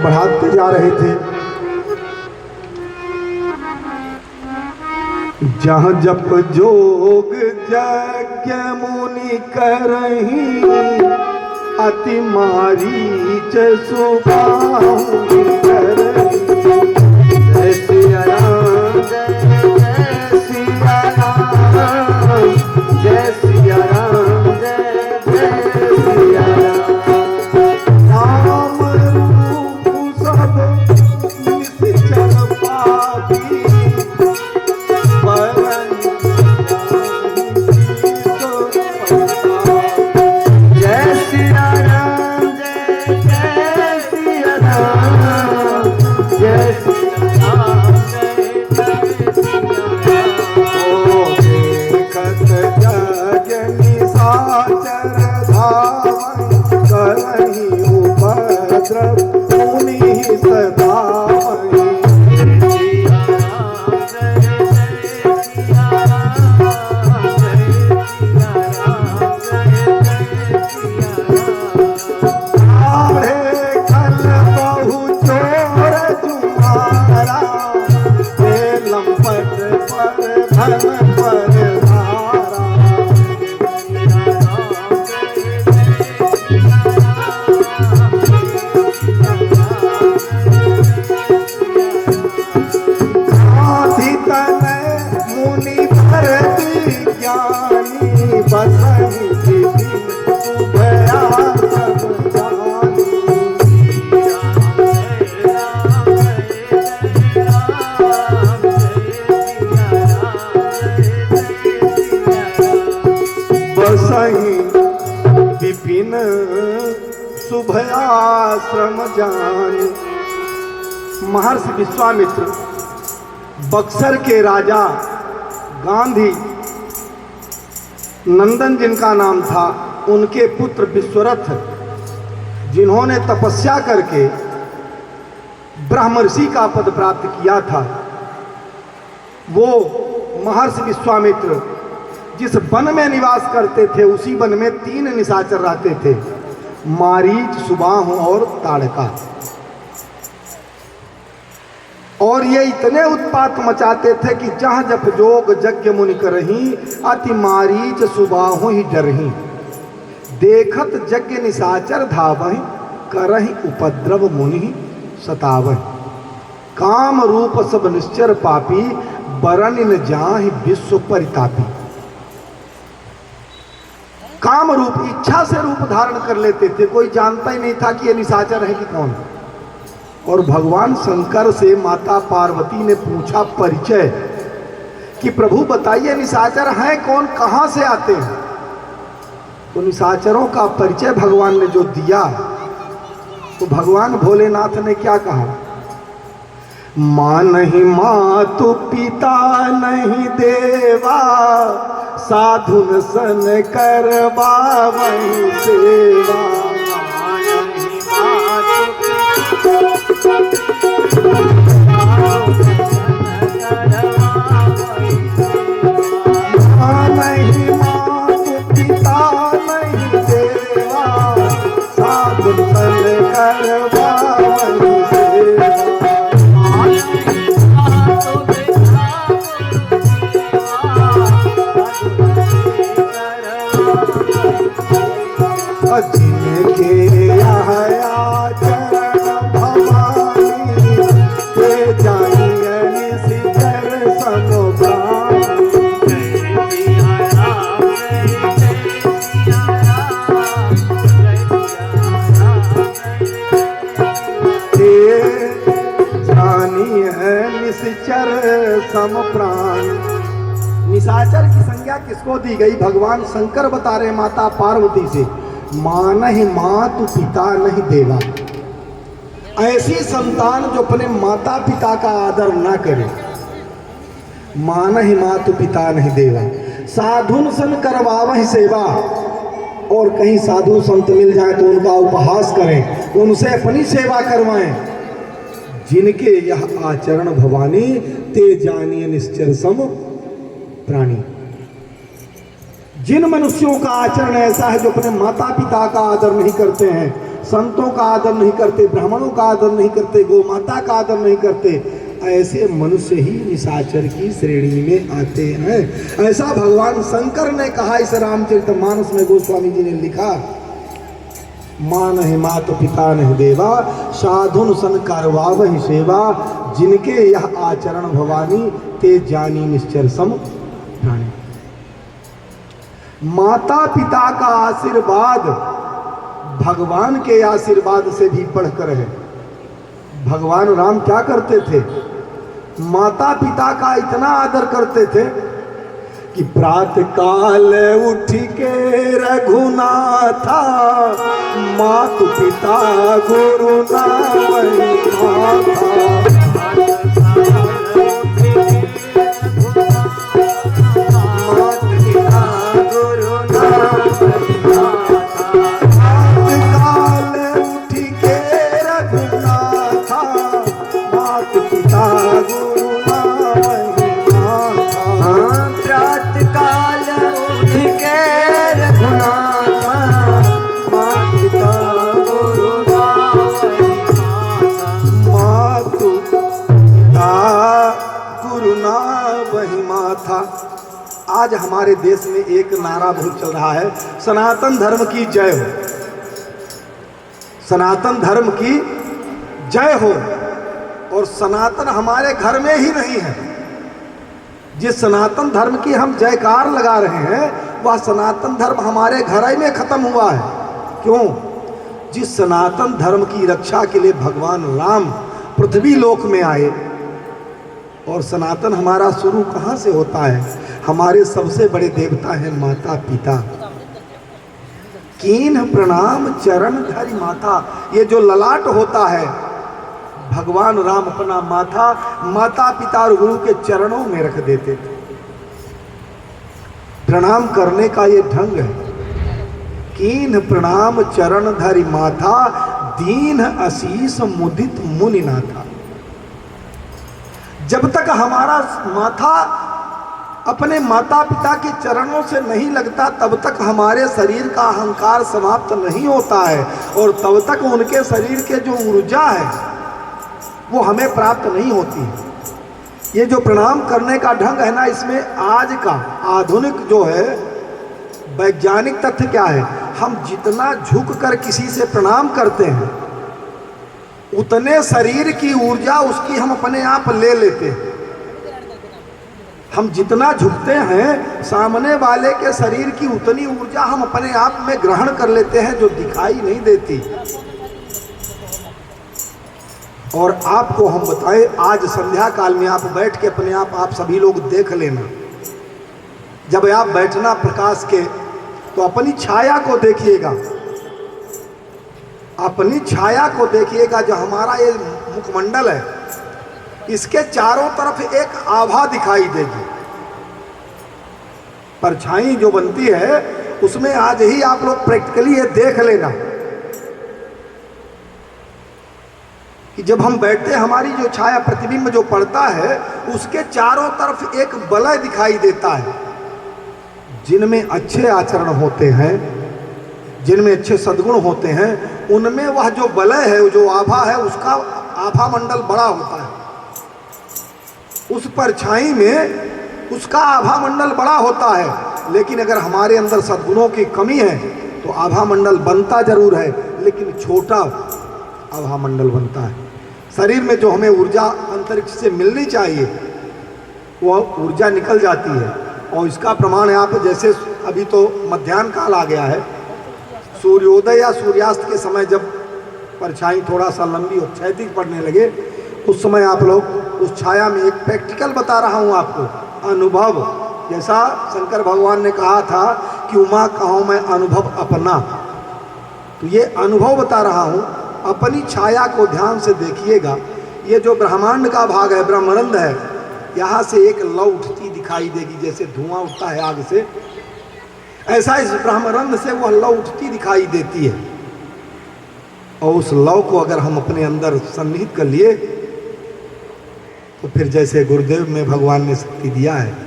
बढ़ाते जा रहे थे। जहाँ जप जोग यज्ञ मुनि करही, अति मारीच सुबाहु करही। जय सिया राम जय सिया राम, जय सिया राम जय सिया राम। राम रूप सब निश्चल पापी, विपिन शुभयाश्रम जान। महर्षि विश्वामित्र बक्सर के राजा गांधी नंदन जिनका नाम था, उनके पुत्र विश्वरथ, जिन्होंने तपस्या करके ब्रह्मर्षि का पद प्राप्त किया था, वो महर्षि विश्वामित्र जिस वन में निवास करते थे, उसी वन में 3 निशाचर रहते थे, मारीच, सुबाहु और ताड़का। और ये इतने उत्पात मचाते थे कि जहाँ जप जोग यज्ञ मुनि करही, अति मारीच सुबाहु ही डरही। देखत यज्ञ निशाचर धावहि, करहि उपद्रव मुनि सतावहि। काम रूप सब निश्चर पापी, बरन न जाहि विश्व परितापी। काम रूप, इच्छा से रूप धारण कर लेते थे, कोई जानता ही नहीं था कि ये निशाचर है कि कौन। और भगवान शंकर से माता पार्वती ने पूछा परिचय कि प्रभु बताइए निशाचर हैं कौन, कहाँ से आते हैं। तो निशाचरों का परिचय भगवान ने जो दिया, तो भगवान भोलेनाथ ने क्या कहा, माँ नहीं मातु पिता नहीं देवा, साधुन सन करवावहि सेवा। नहीं मातु पिता नहीं देवा, साधुन सन करवावहि सेवा। जिनके यहाँ चरण भवानी, ते जानिए निशिचर सम प्राणी। ते जानिए निशिचर सम प्राणी। निशाचर की संज्ञा किसको दी गई? भगवान शंकर बता रहे माता पार्वती से, माँ नहीं मातु पिता नहीं देवा। ऐसी संतान जो अपने माता पिता का आदर ना करे, माँ नहीं मातु पिता नहीं देवा। साधुन सन करवावहि सेवा, और कहीं साधु संत मिल जाए तो उनका उपहास करें, उनसे अपनी सेवा करवाएं। जिनके यह आचरण भवानी, ते जानिए निश्चर सम प्राणी। जिन मनुष्यों का आचरण ऐसा है जो अपने माता पिता का आदर नहीं करते हैं, संतों का आदर नहीं करते, ब्राह्मणों का आदर नहीं करते, गौ माता का आदर नहीं करते, ऐसे मनुष्य ही निशाचर की श्रेणी में आते हैं। ऐसा भगवान शंकर ने कहा इस रामचरितमानस में। गोस्वामी जी ने लिखा, माँ नहीं मात पिता नहीं देवा, साधुन सन करवावहि सेवा, जिनके यह आचरण भवानी, ते जानी निश्चर सम प्राणी। माता पिता का आशीर्वाद भगवान के आशीर्वाद से भी बढ़कर है। भगवान राम क्या करते थे? माता पिता का इतना आदर करते थे कि प्रातः काल उठ के रघुनाथा, मातु पिता गुरु था। आज हमारे देश में एक नारा बहुत चल रहा है, सनातन धर्म की जय हो, सनातन धर्म की जय हो। और सनातन हमारे घर में ही नहीं है। जिस सनातन धर्म की हम जयकार लगा रहे हैं, वह सनातन धर्म हमारे घर ही में खत्म हुआ है। क्यों? जिस सनातन धर्म की रक्षा के लिए भगवान राम पृथ्वी लोक में आए, और सनातन हमारा शुरू कहाँ से होता है? हमारे सबसे बड़े देवता हैं माता पिता। कीन्ह प्रणाम चरण धरि माता, ये जो ललाट होता है, भगवान राम अपना माथा माता पिता और गुरु के चरणों में रख देते थे। प्रणाम करने का ये ढंग है। कीन्ह प्रणाम चरण धरि माथा, दीन आशीष मुदित मुनि नाथा। जब तक हमारा माथा अपने माता पिता के चरणों से नहीं लगता, तब तक हमारे शरीर का अहंकार समाप्त नहीं होता है, और तब तक उनके शरीर के जो ऊर्जा है वो हमें प्राप्त नहीं होती है। ये जो प्रणाम करने का ढंग है ना, इसमें आज का आधुनिक जो है वैज्ञानिक तथ्य क्या है? हम जितना झुक कर किसी से प्रणाम करते हैं, उतने शरीर की ऊर्जा उसकी हम अपने आप ले लेते हैं। हम जितना झुकते हैं, सामने वाले के शरीर की उतनी ऊर्जा हम अपने आप में ग्रहण कर लेते हैं, जो दिखाई नहीं देती। और आपको हम बताएं, आज संध्या काल में आप बैठ के अपने आप सभी लोग देख लेना। जब आप बैठना प्रकाश के, तो अपनी छाया को देखिएगा, अपनी छाया को देखिएगा। जो हमारा ये मुखमंडल है, इसके चारों तरफ एक आभा दिखाई देगी। परछाई जो बनती है, उसमें आज ही आप लोग प्रैक्टिकली ये देख लेना कि जब हम बैठते हैं, हमारी जो छाया प्रतिबिंब जो पड़ता है, उसके चारों तरफ एक वलय दिखाई देता है। जिनमें अच्छे आचरण होते हैं, जिनमें अच्छे सद्गुण होते हैं, उनमें वह जो वलय है, जो आभा है, उसका आभा मंडल बड़ा होता है। उस परछाई में उसका आभा मंडल बड़ा होता है। लेकिन अगर हमारे अंदर सद्गुणों की कमी है, तो आभा मंडल बनता जरूर है, लेकिन छोटा आभा मंडल बनता है। शरीर में जो हमें ऊर्जा अंतरिक्ष से मिलनी चाहिए, वह ऊर्जा निकल जाती है। और इसका प्रमाण है, आप जैसे अभी तो मध्याह्न काल आ गया है, सूर्योदय या सूर्यास्त के समय जब परछाई थोड़ा सा लंबी और क्षैतिज पड़ने लगे, उस समय आप लोग उस छाया में, एक प्रैक्टिकल बता रहा हूँ आपको, अनुभव, जैसा शंकर भगवान ने कहा था कि उमा कहूँ मैं अनुभव अपना, तो ये अनुभव बता रहा हूँ। अपनी छाया को ध्यान से देखिएगा। ये जो ब्रह्मांड का भाग है, ब्रह्मानंद है, यहाँ से एक लौ उठती दिखाई देगी, जैसे धुआं उठता है आग से, ऐसा इस ब्रह्मानंद से वह लौ उठती दिखाई देती है। और उस लौ को अगर हम अपने अंदर सन्निहित कर लिए, तो फिर जैसे गुरुदेव में भगवान ने शक्ति दिया है,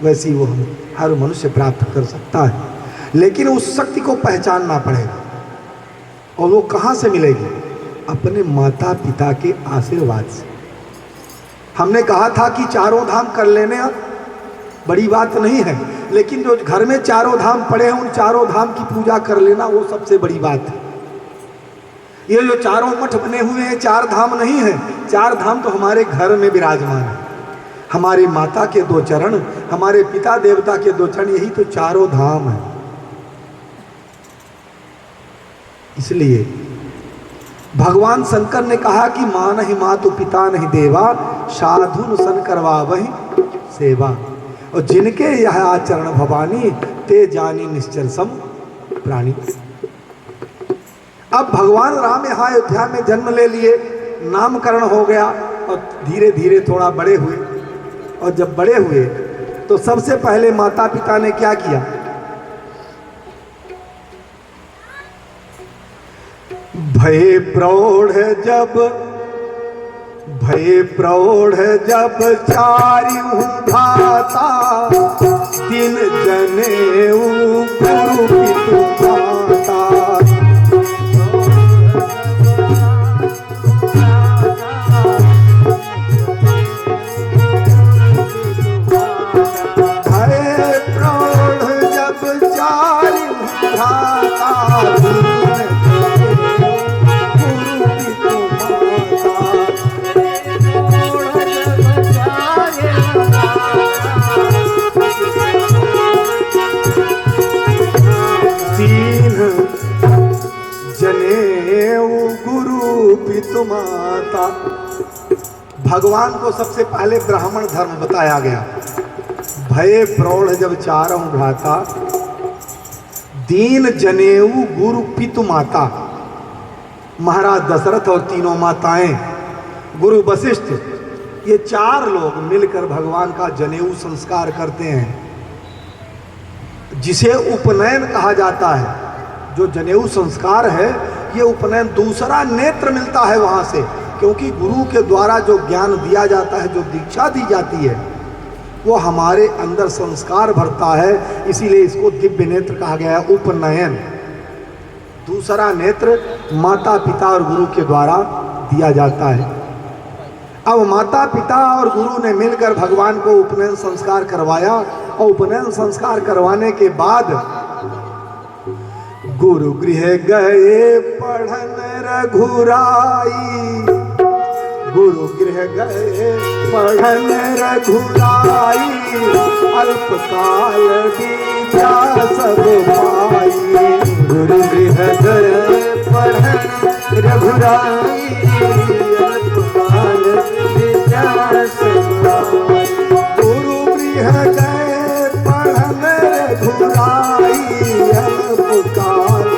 वैसी वो हम हर मनुष्य प्राप्त कर सकता है। लेकिन उस शक्ति को पहचानना पड़ेगा। और वो कहाँ से मिलेगी? अपने माता पिता के आशीर्वाद से। हमने कहा था कि चारों धाम कर लेने बड़ी बात नहीं है, लेकिन जो घर में चारों धाम पड़े हैं उन चारों धाम की पूजा कर लेना वो सबसे बड़ी बात है। ये जो चारों मठ बने हुए हैं चार धाम नहीं है, चार धाम तो हमारे घर में विराजमान है। हमारी माता के दो चरण, हमारे पिता देवता के दो चरण, यही तो चारों धाम है। इसलिए भगवान शंकर ने कहा कि मां नहीं मातु पिता नहीं देवा, साधुन सन करवा वही सेवा। और जिनके यह आचरण भवानी, ते जानी निश्चर सम प्राणी। अब भगवान राम यहाँ अयोध्या में जन्म ले लिए, नामकरण हो गया और धीरे धीरे थोड़ा बड़े हुए। और जब बड़े हुए तो सबसे पहले माता पिता ने क्या किया? भय प्रौढ़ जब चारिऊ भ्राता, दिन जनेऊ गुरु पितु माता। माता। भगवान को सबसे पहले ब्राह्मण धर्म बताया गया। भय प्रौढ़ जब चारों भ्राता, दीन जनेऊ गुरु पितु माता। महाराज दशरथ और तीनों माताएं, गुरु वशिष्ठ, ये चार लोग मिलकर भगवान का जनेऊ संस्कार करते हैं, जिसे उपनयन कहा जाता है। जो जनेऊ संस्कार है ये उपनयन, दूसरा नेत्र मिलता है वहाँ से, क्योंकि गुरु के द्वारा जो ज्ञान दिया जाता है, जो दीक्षा दी जाती है, वो हमारे अंदर संस्कार भरता है। इसीलिए इसको दिव्य नेत्र कहा गया है, उपनयन। दूसरा नेत्र माता पिता और गुरु के द्वारा दिया जाता है। अब माता पिता और गुरु ने मिलकर भगवान को उपनयन संस्कार करवाया, और उपनयन संस्कार करवाने के बाद गुरु गृह गए पढ़न रघुराई। गुरु गृह गए पढ़न रघुराई, अल्पकाल विद्या सब पाई। गुरु गृह गए पढ़न रघुराई, अल्पकाल विद्या सब पाई। गुरु गृह गए पढ़न रघुराई, अल्पकाल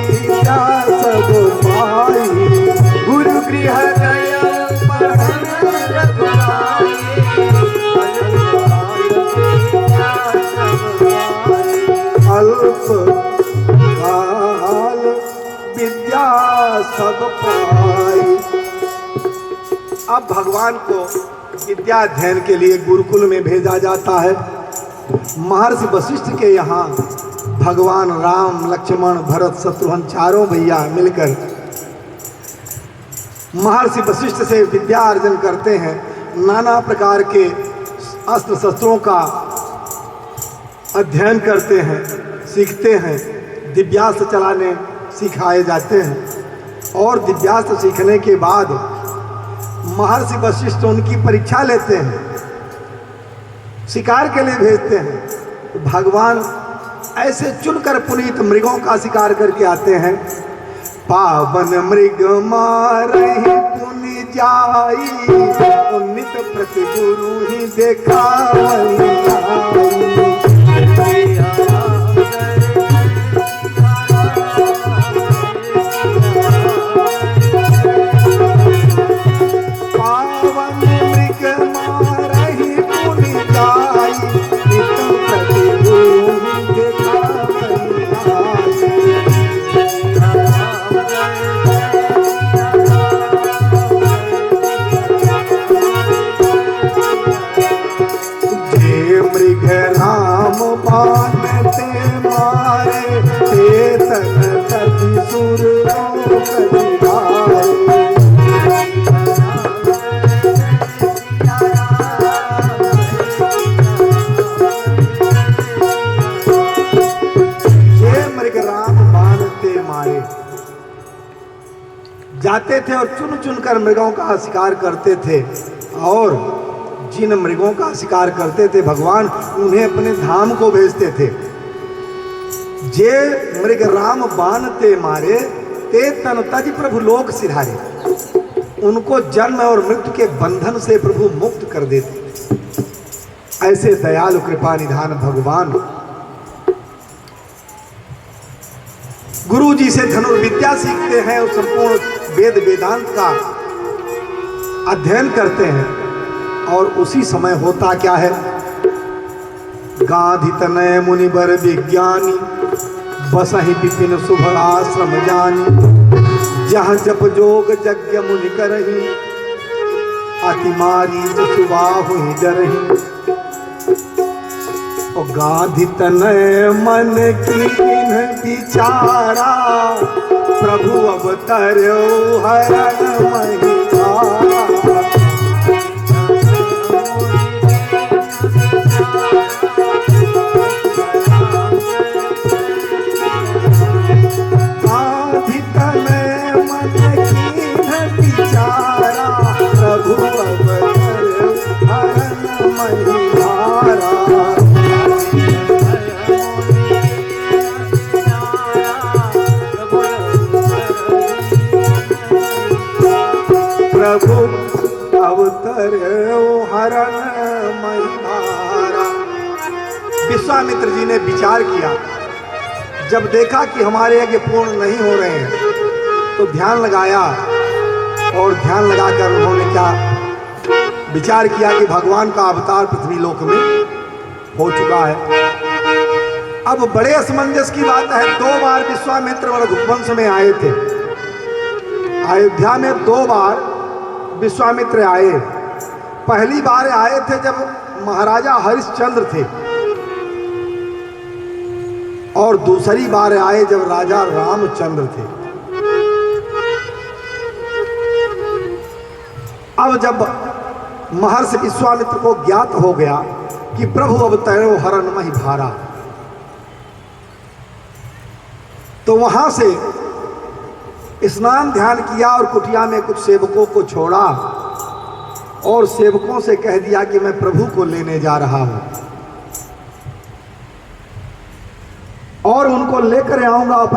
विद्या सब पाई। गुरु गृह गया पढ़न रघुराई, अल्पकाल विद्या सब पाई। अब भगवान को विद्या अध्ययन के लिए गुरुकुल में भेजा जाता है। महर्षि वशिष्ठ के यहाँ भगवान राम, लक्ष्मण, भरत, शत्रुघ्न चारों भैया मिलकर महर्षि वशिष्ठ से विद्या अर्जन करते हैं। नाना प्रकार के अस्त्र शस्त्रों का अध्ययन करते हैं, सीखते हैं। दिव्यास्त्र चलाने सिखाए जाते हैं, और दिव्यास्त्र सीखने के बाद महर्षि वशिष्ठ उनकी परीक्षा लेते हैं, शिकार के लिए भेजते हैं। तो भगवान ऐसे चुनकर पुनीत मृगों का शिकार करके आते हैं। पावन मृग मारहि पुनि जाई, उन्नित प्रति गुरु ही देखावई। पावन मृग मारहि पुनि जाई, नित प्रति गुरु ही देखावई। मृग जाते थे और चुन चुन कर मृगों का शिकार करते थे, और जिन मृगों का शिकार करते थे भगवान उन्हें अपने धाम को भेजते थे। जे मृग राम बानते मारे, ते तन तज प्रभु लोक सिधारे। उनको जन्म और मृत्यु के बंधन से प्रभु मुक्त कर देते। ऐसे दयालु कृपा निधान भगवान गुरु जी से धनुर्विद्या सीखते हैं और संपूर्ण वेद वेदांत का अध्ययन करते हैं। और उसी समय होता क्या है, गांधी तनय मुनिबर विज्ञानी, बसहि विपिन शुभ आश्रम जानी। जहाँ जप जोग यज्ञ मुनि करही, अति मारी सुबाहु डरही। गांधी तनय मन कीन विचारा, प्रभु अवतर्यो हरण महिमारा। गांधी तनय मन कीन विचारा, प्रभु अवतर्यो हरण महिमारा। प्रभु अवतर्यो हरण महिमारा। विश्वामित्र जी ने विचार किया, जब देखा कि हमारे यज्ञ पूर्ण नहीं हो रहे हैं तो ध्यान लगाया, और ध्यान लगाकर उन्होंने क्या विचार किया कि भगवान का अवतार पृथ्वी लोक में हो चुका है। अब बड़े असमंजस की बात है, 2 बार विश्वामित्र रघुवंश में आए थे। अयोध्या में 2 बार विश्वामित्र आए। पहली बार आए थे जब महाराजा हरिश्चंद्र थे, और दूसरी बार आए जब राजा रामचंद्र थे। अब जब महर्षि विश्वामित्र को ज्ञात हो गया कि प्रभु अवतरो हरण महिमारा, तो वहां से स्नान ध्यान किया और कुटिया में कुछ सेवकों को छोड़ा, और सेवकों से कह दिया कि मैं प्रभु को लेने जा रहा हूं और उनको लेकर आऊंगा अपने